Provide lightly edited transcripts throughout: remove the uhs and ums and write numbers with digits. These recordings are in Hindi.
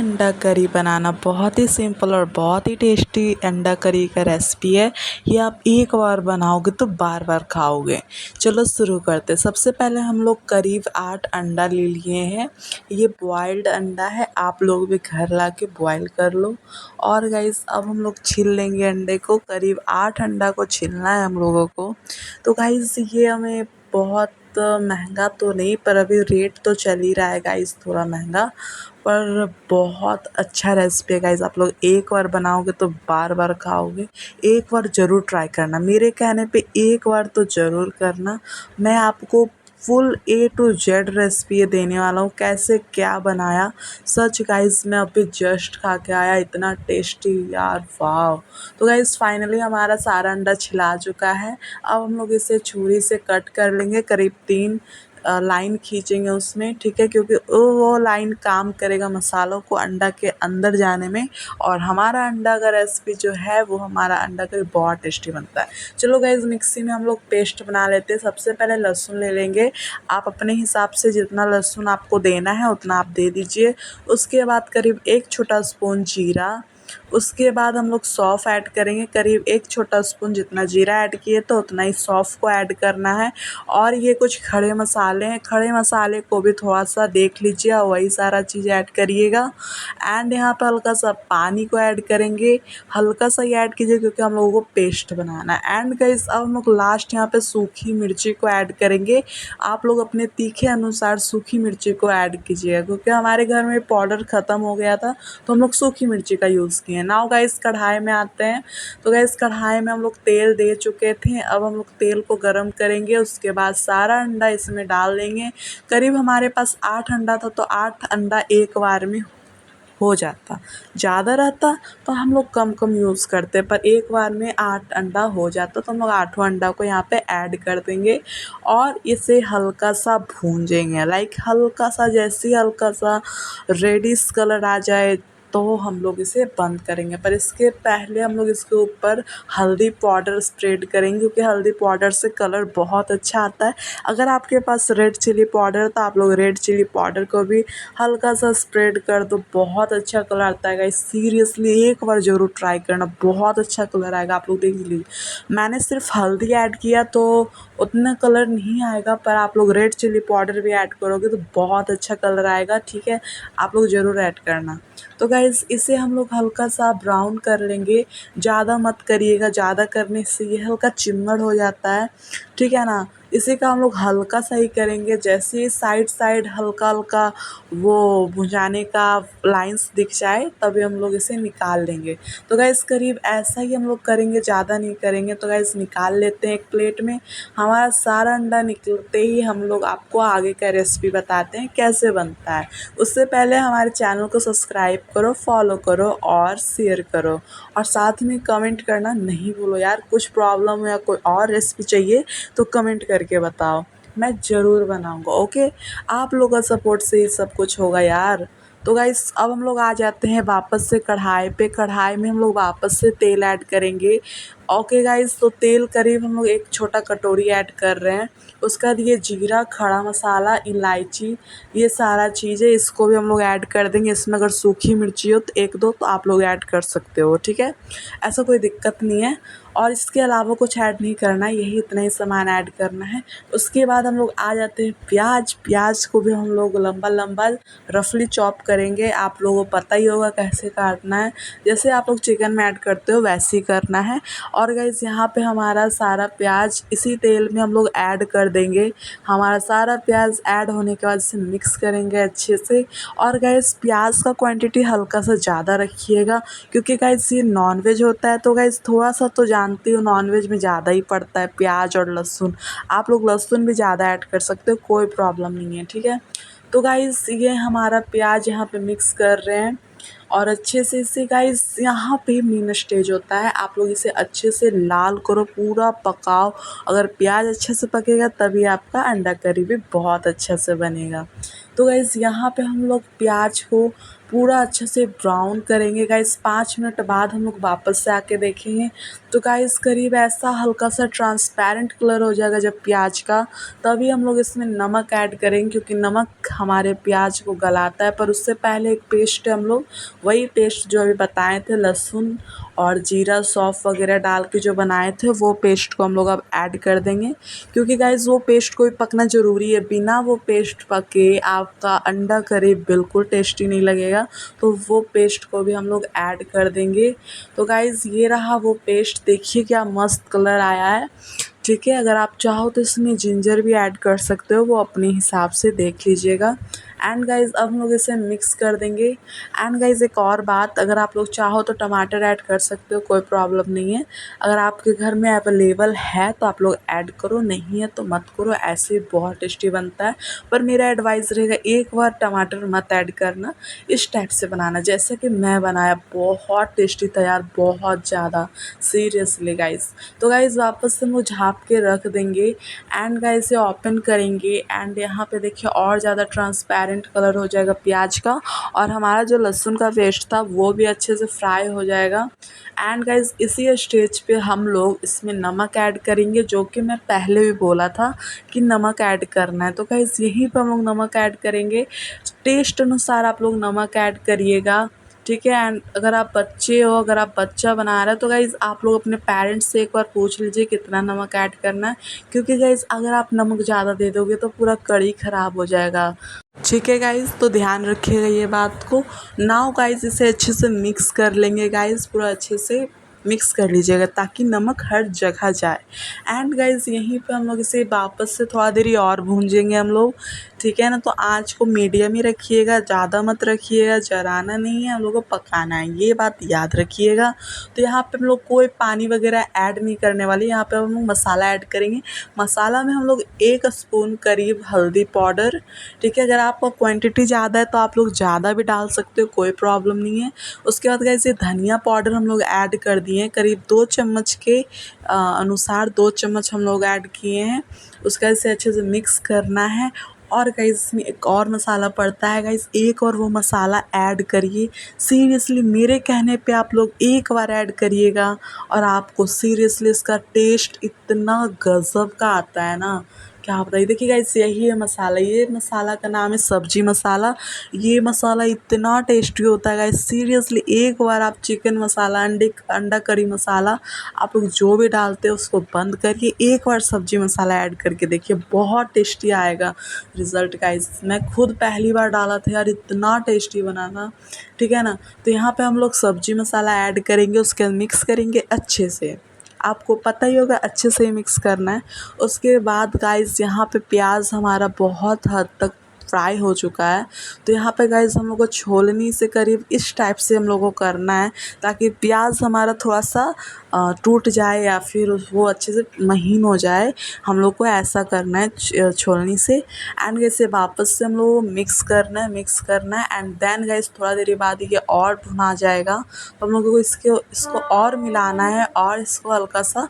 अंडा करी बनाना बहुत ही सिंपल और बहुत ही टेस्टी अंडा करी का रेसिपी है। ये आप एक बार बनाओगे तो बार बार खाओगे। चलो शुरू करते हैं। सबसे पहले हम लोग करीब 8 अंडा ले लिए हैं। ये बॉइल्ड अंडा है, आप लोग भी घर ला के बॉयल कर लो। और गाइस अब हम लोग छील लेंगे अंडे को। करीब 8 अंडा को छीलना है हम लोगों को। तो गाइस ये हमें बहुत महंगा तो नहीं, पर अभी रेट तो चल ही रहा है गाइस थोड़ा महंगा, पर बहुत अच्छा रेसिपी है गाइस। आप लोग एक बार बनाओगे तो बार बार खाओगे। एक बार ज़रूर ट्राई करना, मेरे कहने पे एक बार तो ज़रूर करना। मैं आपको full A to Z recipe देने वाला हूँ, कैसे क्या बनाया। सच गाइस मैं अभी जस्ट खा के आया, इतना टेस्टी यार, वाह। तो गाइस फाइनली हमारा सारा अंडा छिला चुका है। अब हम लोग इसे छुरी से कट कर लेंगे। करीब 3 लाइन खींचेंगे उसमें, ठीक है, क्योंकि वो लाइन काम करेगा मसालों को अंडा के अंदर जाने में। और हमारा अंडा का रेसिपी जो है वो हमारा अंडा का बहुत टेस्टी बनता है। चलो गाइस मिक्सी में हम लोग पेस्ट बना लेते हैं। सबसे पहले लहसुन ले लेंगे। आप अपने हिसाब से जितना लहसुन आपको देना है उतना आप दे दीजिए। उसके बाद करीब 1 छोटा स्पून जीरा। उसके बाद हम लोग सौंफ ऐड करेंगे। करीब 1 छोटा स्पून जितना जीरा ऐड किए तो उतना ही सौंफ को ऐड करना है। और ये कुछ खड़े मसाले हैं, खड़े मसाले को भी थोड़ा सा देख लीजिए और वही सारा चीज़ ऐड करिएगा। एंड यहाँ पे हल्का सा पानी को ऐड करेंगे, हल्का सा ही ऐड कीजिए क्योंकि हम लोगों को पेस्ट बनाना है। एंड गाइस अब हम लोग लास्ट यहाँ पे सूखी मिर्ची को ऐड करेंगे। आप लोग अपने तीखे अनुसार सूखी मिर्ची को ऐड कीजिएगा, क्योंकि हमारे घर में पाउडर ख़त्म हो गया था तो हम लोग सूखी मिर्ची का यूज़ किए। नाउ गाइस कढ़ाई में आते हैं। तो गाइस कढ़ाई में हम लोग तेल दे चुके थे। अब हम लोग तेल को गरम करेंगे। उसके बाद सारा अंडा इसमें डाल देंगे। करीब हमारे पास 8 अंडा था तो 8 अंडा एक बार में हो जाता। ज़्यादा रहता तो हम लोग कम कम यूज़ करते, पर एक बार में 8 अंडा हो जाता तो हम लोग 8वां अंडा को यहाँ पे ऐड कर देंगे और इसे हल्का सा भूंजेंगे। लाइक हल्का सा, जैसे ही हल्का सा रेडिश कलर आ जाए तो हम लोग इसे बंद करेंगे। पर इसके पहले हम लोग इसके ऊपर हल्दी पाउडर स्प्रेड करेंगे, क्योंकि हल्दी पाउडर से कलर बहुत अच्छा आता है। अगर आपके पास रेड चिली पाउडर है तो आप लोग रेड चिली पाउडर को भी हल्का सा स्प्रेड कर दो, बहुत अच्छा कलर आता है गाइस। सीरियसली एक बार ज़रूर ट्राई करना, बहुत अच्छा कलर आएगा। आप लोग देख लीजिए, मैंने सिर्फ हल्दी ऐड किया तो उतना कलर नहीं आएगा, पर आप लोग रेड चिली पाउडर भी ऐड करोगे तो बहुत अच्छा कलर आएगा, ठीक है। आप लोग ज़रूर ऐड करना। तो गाइस इसे हम लोग हल्का सा ब्राउन कर लेंगे। ज़्यादा मत करिएगा, ज़्यादा करने से ये हल्का चिम्मड़ हो जाता है, ठीक है ना। इसी का हम लोग हल्का सा ही करेंगे। जैसे ही साइड साइड हल्का हल्का वो भुंजाने का लाइंस दिख जाए तभी हम लोग इसे निकाल लेंगे। तो गाइस करीब ऐसा ही हम लोग करेंगे, ज़्यादा नहीं करेंगे। तो गाइस निकाल लेते हैं एक प्लेट में। हमारा सारा अंडा निकलते ही हम लोग आपको आगे का रेसिपी बताते हैं कैसे बनता है। उससे पहले हमारे चैनल को सब्सक्राइब करो, फॉलो करो और शेयर करो, और साथ में कमेंट करना नहीं भूलो यार। कुछ प्रॉब्लम हो या कोई और रेसिपी चाहिए तो कमेंट करके बताओ, मैं ज़रूर बनाऊंगा। ओके, आप लोगों का सपोर्ट से ही सब कुछ होगा यार। तो गाइस अब हम लोग आ जाते हैं वापस से कढ़ाई पे। कढ़ाई में हम लोग वापस से तेल ऐड करेंगे। ओके गाइस, तो तेल करीब हम लोग 1 छोटा कटोरी ऐड कर रहे हैं। उसके बाद ये जीरा, खड़ा मसाला, इलायची, ये सारा चीज़ें इसको भी हम लोग ऐड कर देंगे। इसमें अगर सूखी मिर्ची हो तो 1-2 तो आप लोग ऐड कर सकते हो, ठीक है, ऐसा कोई दिक्कत नहीं है। और इसके अलावा कुछ ऐड नहीं करना है, यही इतना ही सामान ऐड करना है। उसके बाद हम लोग आ जाते हैं प्याज। प्याज को भी हम लोग लंबा लंबा रफली चॉप करेंगे। आप लोगों को पता ही होगा कैसे काटना है, जैसे आप लोग चिकन में ऐड करते हो वैसे ही करना है। और गाइस यहाँ पे हमारा सारा प्याज इसी तेल में हम लोग ऐड कर देंगे। हमारा सारा प्याज ऐड होने के बाद इसे मिक्स करेंगे अच्छे से। और गाइस प्याज का क्वांटिटी हल्का सा ज़्यादा रखिएगा, क्योंकि गाइस ये नॉनवेज होता है। तो गाइस थोड़ा सा तो जानती हो नॉनवेज में ज़्यादा ही पड़ता है प्याज और लहसुन। आप लोग लहसुन भी ज़्यादा ऐड कर सकते हो, कोई प्रॉब्लम नहीं है, ठीक है। तो गाइस ये हमारा प्याज यहाँ पे मिक्स कर रहे हैं। और अच्छे से इसे गाइस यहाँ पे मेन स्टेज होता है, आप लोग इसे अच्छे से लाल करो, पूरा पकाओ। अगर प्याज अच्छे से पकेगा तभी आपका अंडा करी भी बहुत अच्छा से बनेगा। तो गाइस यहाँ पे हम लोग प्याज को पूरा अच्छे से ब्राउन करेंगे गाइस। 5 मिनट बाद हम लोग वापस से आके देखेंगे तो गाइस करीब ऐसा हल्का सा ट्रांसपेरेंट कलर हो जाएगा जब प्याज का, तभी हम लोग इसमें नमक ऐड करेंगे, क्योंकि नमक हमारे प्याज को गलाता है। पर उससे पहले एक पेस्ट हम लोग वही पेस्ट जो अभी बताए थे, लहसुन और जीरा सौंफ वगैरह डाल के जो बनाए थे, वो पेस्ट को हम लोग अब ऐड कर देंगे, क्योंकि गाइस वो पेस्ट को भी पकना ज़रूरी है। बिना वो पेस्ट पके आपका अंडा करी बिल्कुल टेस्टी नहीं लगेगा। तो वो पेस्ट को भी हम लोग ऐड कर देंगे। तो गाइस ये रहा वो पेस्ट, देखिए क्या मस्त कलर आया है। ठीक है, अगर आप चाहो तो इसमें जिंजर भी ऐड कर सकते हो, वो अपने हिसाब से देख लीजिएगा। एंड गाइस अब हम लोग इसे मिक्स कर देंगे। एंड गाइस एक और बात, अगर आप लोग चाहो तो टमाटर ऐड कर सकते हो, कोई प्रॉब्लम नहीं है। अगर आपके घर में अवेलेबल है तो आप लोग ऐड करो, नहीं है तो मत करो, ऐसे ही बहुत टेस्टी बनता है। पर मेरा एडवाइस रहेगा एक बार टमाटर मत ऐड करना, इस टाइप से बनाना जैसे कि मैं बनाया, बहुत टेस्टी था यार, बहुत ज़्यादा सीरियसली गाइस। तो गाइस वापस से हम लोग झाँप के रख देंगे। एंड गाइस इसे ओपन करेंगे एंड यहाँ पे देखिए और ज़्यादा ट्रांसपेरेंट कलर हो जाएगा प्याज का, और हमारा जो लहसुन का पेस्ट था वो भी अच्छे से फ्राई हो जाएगा। एंड गाइस इसी स्टेज पे हम लोग इसमें नमक ऐड करेंगे, जो कि मैं पहले भी बोला था कि नमक ऐड करना है। तो गाइस यहीं पे हम लोग नमक ऐड करेंगे, टेस्ट अनुसार आप लोग नमक ऐड करिएगा। ठीक है, एंड अगर आप बच्चे हो, अगर आप बच्चा बना रहे हो तो गाइज़ आप लोग अपने पेरेंट्स से एक बार पूछ लीजिए कितना नमक ऐड करना है, क्योंकि गाइज़ अगर आप नमक ज़्यादा दे दोगे तो पूरा कढ़ी ख़राब हो जाएगा। ठीक है गाइज़, तो ध्यान रखिएगा ये बात को। नाउ गाइज़ इसे अच्छे से मिक्स कर लेंगे गाइज़, पूरा अच्छे से मिक्स कर लीजिएगा ताकि नमक हर जगह जाए। एंड गाइज़ यहीं पे हम लोग इसे वापस से थोड़ा देर और भूंजेंगे हम लोग। ठीक है ना, तो आँच को मीडियम ही रखिएगा, ज़्यादा मत रखिएगा, जलाना नहीं है, हम लोग को पकाना है, ये बात याद रखिएगा। तो यहाँ पे हम लोग कोई पानी वगैरह ऐड नहीं करने वाले, यहाँ पे हम लोग मसाला ऐड करेंगे। मसाला में हम लोग 1 स्पून करीब हल्दी पाउडर, ठीक है, अगर आपका क्वांटिटी ज़्यादा है तो आप लोग ज़्यादा भी डाल सकते हो, कोई प्रॉब्लम नहीं है। उसके बाद गाइस ये धनिया पाउडर हम लोग ऐड कर दिए, करीब 2 चम्मच के अनुसार 2 चम्मच हम लोग ऐड किए हैं। उसका इसे अच्छे से मिक्स करना है। और गाइस इसमें एक और मसाला पड़ता है गाइस, एक और वो मसाला ऐड करिए। सीरियसली मेरे कहने पे आप लोग एक बार ऐड करिएगा और आपको सीरियसली इसका टेस्ट इतना गज़ब का आता है ना, क्या बताइए। देखिए गाइस यही है मसाला, ये मसाला का नाम है सब्जी मसाला। ये मसाला इतना टेस्टी होता है गाइस, सीरियसली एक बार आप चिकन मसाला, अंडा करी मसाला आप लोग जो भी डालते हो उसको बंद करिए, एक बार सब्जी मसाला ऐड करके देखिए, बहुत टेस्टी आएगा रिज़ल्ट गाइस। मैं खुद पहली बार डाला था यार, इतना टेस्टी बना था। ठीक है ना, तो यहाँ पे हम लोग सब्जी मसाला ऐड करेंगे, उसके बाद मिक्स करेंगे अच्छे से। आपको पता ही होगा अच्छे से ही मिक्स करना है। उसके बाद गाइस यहाँ पे प्याज हमारा बहुत हद तक फ्राई हो चुका है, तो यहाँ पे गाइस हम लोग को छोलनी से करीब इस टाइप से हम लोगों को करना है, ताकि प्याज हमारा थोड़ा सा टूट जाए या फिर वो अच्छे से महीन हो जाए। हम लोग को ऐसा करना है छोलनी से। एंड इसे वापस से हम लोग को मिक्स करना है एंड देन गाइस थोड़ा देर बाद ये और भुना जाएगा, तो हम लोगों को इसको और मिलाना है और इसको हल्का सा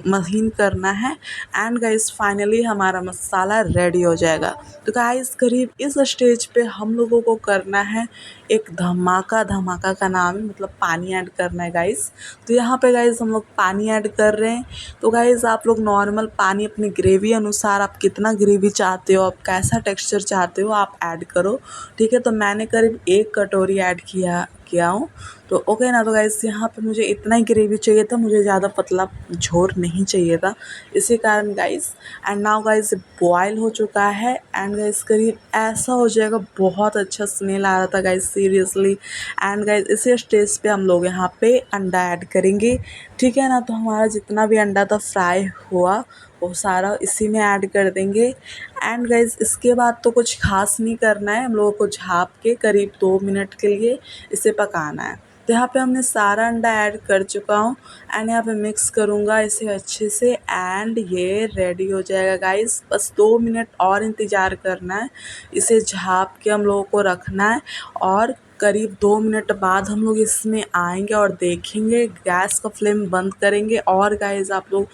महीन करना है। एंड गाइस फाइनली हमारा मसाला रेडी हो जाएगा। तो गाइस करीब इस स्टेज पे हम लोगों को करना है एक धमाका, धमाका का नाम है, मतलब पानी ऐड करना है गाइस। तो यहाँ पे गाइस हम लोग पानी ऐड कर रहे हैं। तो गाइस आप लोग नॉर्मल पानी अपनी ग्रेवी अनुसार, आप कितना ग्रेवी चाहते हो, आप कैसा टेक्सचर चाहते हो आप ऐड करो। ठीक है, तो मैंने करीब 1 कटोरी ऐड किया हूँ। तो ओके ना, तो गाइस यहाँ पे मुझे इतना ही ग्रेवी चाहिए था, मुझे ज़्यादा पतला झोर नहीं चाहिए था, इसी कारण guys. And now guys boil हो चुका है एंड गाइस करीब ऐसा हो जाएगा, बहुत अच्छा स्मेल आ रहा था गाइस सीरियसली। एंड गाइस इसी स्टेज पे हम लोग यहाँ पे अंडा ऐड करेंगे। ठीक है ना, तो हमारा जितना भी अंडा था फ्राई हुआ वो सारा इसी में ऐड कर देंगे। एंड गाइस इसके बाद तो कुछ खास नहीं करना है, हम लोगों को झाँप के करीब 2 मिनट के लिए इसे पकाना है। तो यहाँ पे हमने सारा अंडा ऐड कर चुका हूँ एंड यहाँ पे मिक्स करूँगा इसे अच्छे से एंड ये रेडी हो जाएगा गाइस। बस 2 मिनट और इंतज़ार करना है, इसे झाँप के हम लोगों को रखना है और करीब 2 मिनट बाद हम लोग इसमें आएंगे और देखेंगे। गैस का फ्लेम बंद करेंगे और गाइज़ आप लोग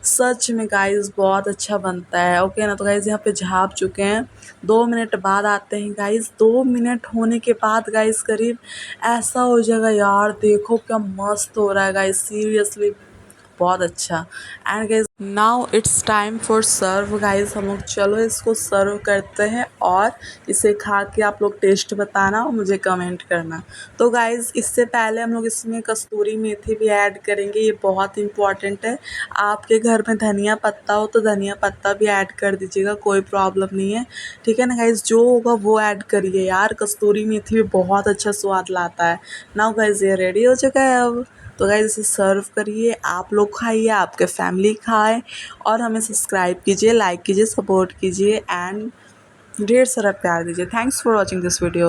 सच में गाइज़ बहुत अच्छा बनता है। ओके ना, तो गाइज़ यहाँ पे झाँप चुके हैं। 2 मिनट बाद आते हैं गाइज़। 2 मिनट होने के बाद गाइज़ करीब ऐसा हो जाएगा यार, देखो क्या मस्त हो रहा है गाइज़, सीरियसली बहुत अच्छा। And guys now it's time for serve guys. हम लोग चलो इसको सर्व करते हैं और इसे खा के आप लोग टेस्ट बताना और मुझे कमेंट करना। तो गाइज इससे पहले हम लोग इसमें कस्तूरी मेथी भी ऐड करेंगे, ये बहुत इंपॉर्टेंट है। आपके घर में धनिया पत्ता हो तो धनिया पत्ता भी ऐड कर दीजिएगा, कोई प्रॉब्लम नहीं है, ठीक है ना गाइज। जो होगा वो ऐड करिए यार, कस्तूरी मेथी भी बहुत अच्छा स्वाद लाता है। नाउ गाइज ये रेडी हो चुका है अब। तो गाइस इसे सर्व करिए, आप लोग खाइए, आपके फैमिली खाए और हमें सब्सक्राइब कीजिए, लाइक कीजिए, सपोर्ट कीजिए एंड ढेर सारा प्यार दीजिए। Thanks for watching this video.